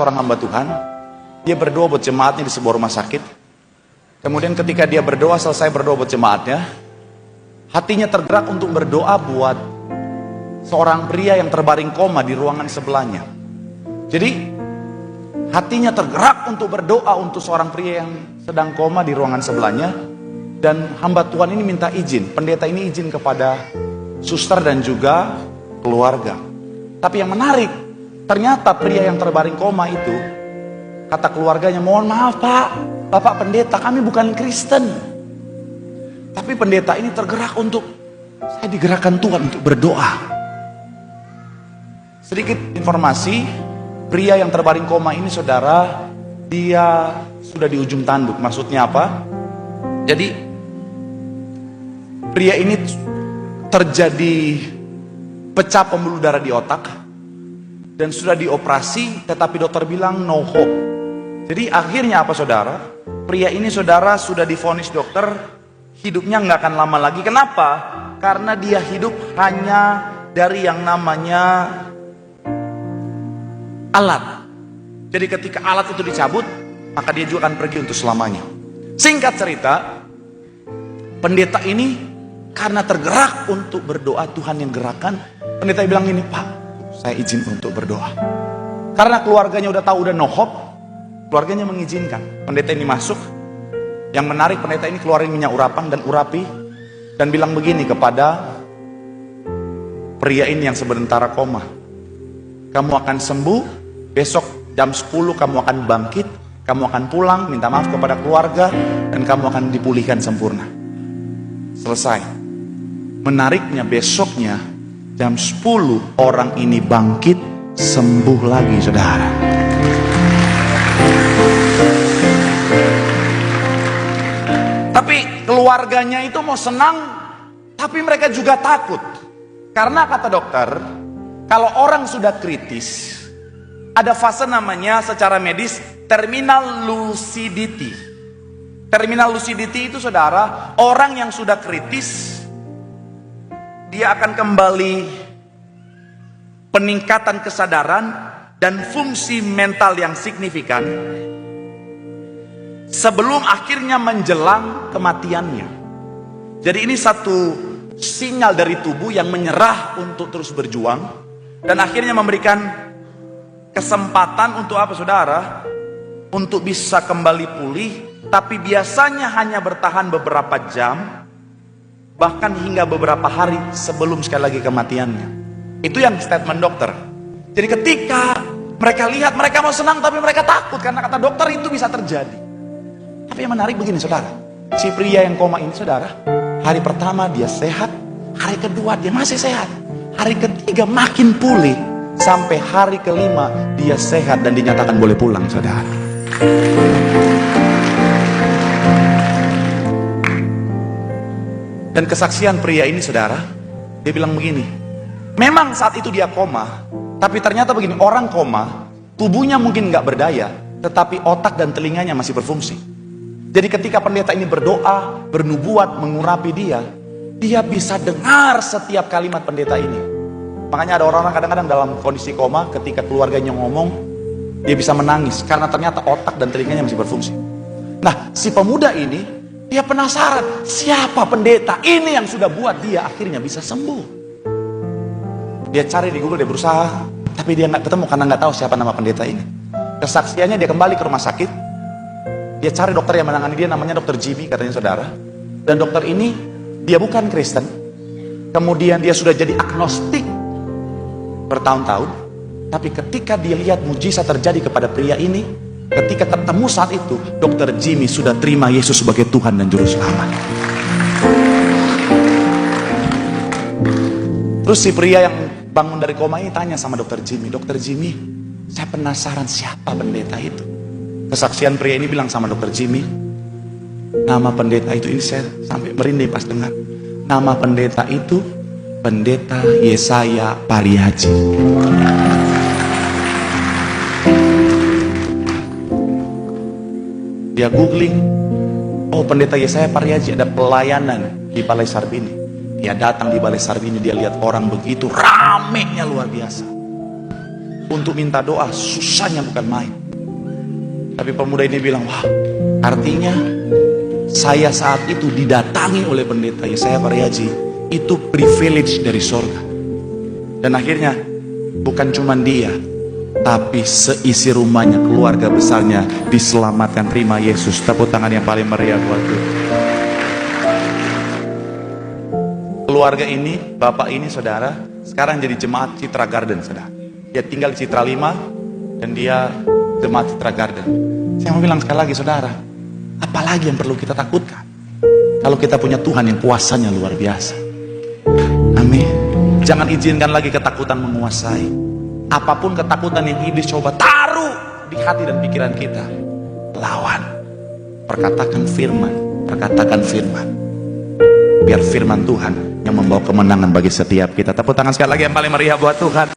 seorang hamba Tuhan, dia berdoa buat jemaatnya di sebuah rumah sakit. Kemudian ketika dia berdoa, selesai berdoa buat jemaatnya, hatinya tergerak untuk berdoa buat seorang pria yang terbaring koma di ruangan sebelahnya. Jadi hatinya tergerak untuk berdoa untuk seorang pria yang sedang koma di ruangan sebelahnya. Dan hamba Tuhan ini minta izin, pendeta ini izin kepada suster dan juga keluarga. Tapi yang menarik, ternyata pria yang terbaring koma itu, kata keluarganya, mohon maaf Pak, Bapak pendeta, kami bukan Kristen. Tapi pendeta ini tergerak untuk, saya digerakkan Tuhan untuk berdoa. Sedikit informasi, pria yang terbaring koma ini saudara, dia sudah di ujung tanduk. Maksudnya apa? Jadi pria ini terjadi pecah pembuluh darah di otak dan sudah dioperasi, tetapi dokter bilang no hope. Jadi akhirnya apa saudara? Pria ini saudara sudah divonis dokter hidupnya nggak akan lama lagi. Kenapa? Karena dia hidup hanya dari yang namanya alat. Jadi ketika alat itu dicabut, maka dia juga akan pergi untuk selamanya. Singkat cerita, pendeta ini karena tergerak untuk berdoa, Tuhan yang gerakan. Pendeta bilang ini, Pak, saya izin untuk berdoa. Karena keluarganya udah tahu udah no hope, keluarganya mengizinkan. Pendeta ini masuk. Yang menarik, pendeta ini keluarin minyak urapan dan urapi dan bilang begini kepada pria ini yang sementara koma, kamu akan sembuh, besok jam 10 kamu akan bangkit, kamu akan pulang, minta maaf kepada keluarga, dan kamu akan dipulihkan sempurna. Selesai. Menariknya besoknya jam 10 orang ini bangkit, sembuh lagi saudara. Tapi keluarganya itu mau senang, tapi mereka juga takut. Karena kata dokter, kalau orang sudah kritis, ada fase namanya secara medis terminal lucidity. Terminal lucidity itu saudara, orang yang sudah kritis, dia akan kembali peningkatan kesadaran dan fungsi mental yang signifikan sebelum akhirnya menjelang kematiannya. Jadi ini satu sinyal dari tubuh yang menyerah untuk terus berjuang dan akhirnya memberikan kesempatan untuk apa saudara? Untuk bisa kembali pulih, tapi biasanya hanya bertahan beberapa jam, bahkan hingga beberapa hari sebelum sekali lagi kematiannya. Itu yang statement dokter. Jadi ketika mereka lihat, mereka mau senang tapi mereka takut karena kata dokter itu bisa terjadi. Tapi yang menarik begini saudara, si pria yang koma ini saudara, hari pertama dia sehat, hari kedua dia masih sehat, hari ketiga makin pulih, sampai hari kelima dia sehat dan dinyatakan boleh pulang saudara. Dan kesaksian pria ini saudara, dia bilang begini, memang saat itu dia koma, tapi ternyata begini, orang koma, tubuhnya mungkin nggak berdaya, tetapi otak dan telinganya masih berfungsi. Jadi ketika pendeta ini berdoa, bernubuat, mengurapi dia bisa dengar setiap kalimat pendeta ini. Makanya ada orang-orang kadang-kadang dalam kondisi koma, ketika keluarganya ngomong, dia bisa menangis, karena ternyata otak dan telinganya masih berfungsi. Nah, si pemuda ini, dia penasaran, siapa pendeta ini yang sudah buat dia akhirnya bisa sembuh. Dia cari di Google, dia berusaha, tapi dia nggak ketemu karena nggak tahu siapa nama pendeta ini. Kesaksiannya dia kembali ke rumah sakit, dia cari dokter yang menangani dia, namanya dokter Jimmy katanya saudara. Dan dokter ini, dia bukan Kristen, kemudian dia sudah jadi agnostik bertahun-tahun, tapi ketika dia lihat mujizat terjadi kepada pria ini, ketika ketemu saat itu, dokter Jimmy sudah terima Yesus sebagai Tuhan dan Juru Selamat. Terus si pria yang bangun dari koma ini tanya sama dokter Jimmy, dokter Jimmy, saya penasaran siapa pendeta itu. Kesaksian pria ini bilang sama dokter Jimmy, nama pendeta itu, ini saya sampai merinding pas dengar. Nama pendeta itu, Pendeta Yesaya Pariaji. Dia googling, oh pendeta Yesaya Pariaji ada pelayanan di Balai Sarbini. Dia datang di Balai Sarbini, dia lihat orang begitu ramenya luar biasa. untuk minta doa, susahnya bukan main. Tapi pemuda ini bilang, wah, artinya saya saat itu didatangi oleh pendeta Yesaya Pariaji, itu privilege dari sorga. Dan akhirnya bukan cuma dia, tapi seisi rumahnya, keluarga besarnya diselamatkan. Terima Yesus. Tepuk tangan yang paling meriah buat Tuhan. Keluarga ini, bapak ini, saudara, sekarang jadi jemaat Citra Garden, saudara. Dia tinggal di Citra 5 dan dia jemaat Citra Garden. Saya mau bilang sekali lagi, saudara, apalagi yang perlu kita takutkan kalau kita punya Tuhan yang kuasanya luar biasa. Amin. Jangan izinkan lagi ketakutan menguasai. Apapun ketakutan yang iblis coba taruh di hati dan pikiran kita, lawan. Perkatakan firman, perkatakan firman. Biar firman Tuhan yang membawa kemenangan bagi setiap kita. Tepuk tangan sekali lagi yang paling meriah buat Tuhan.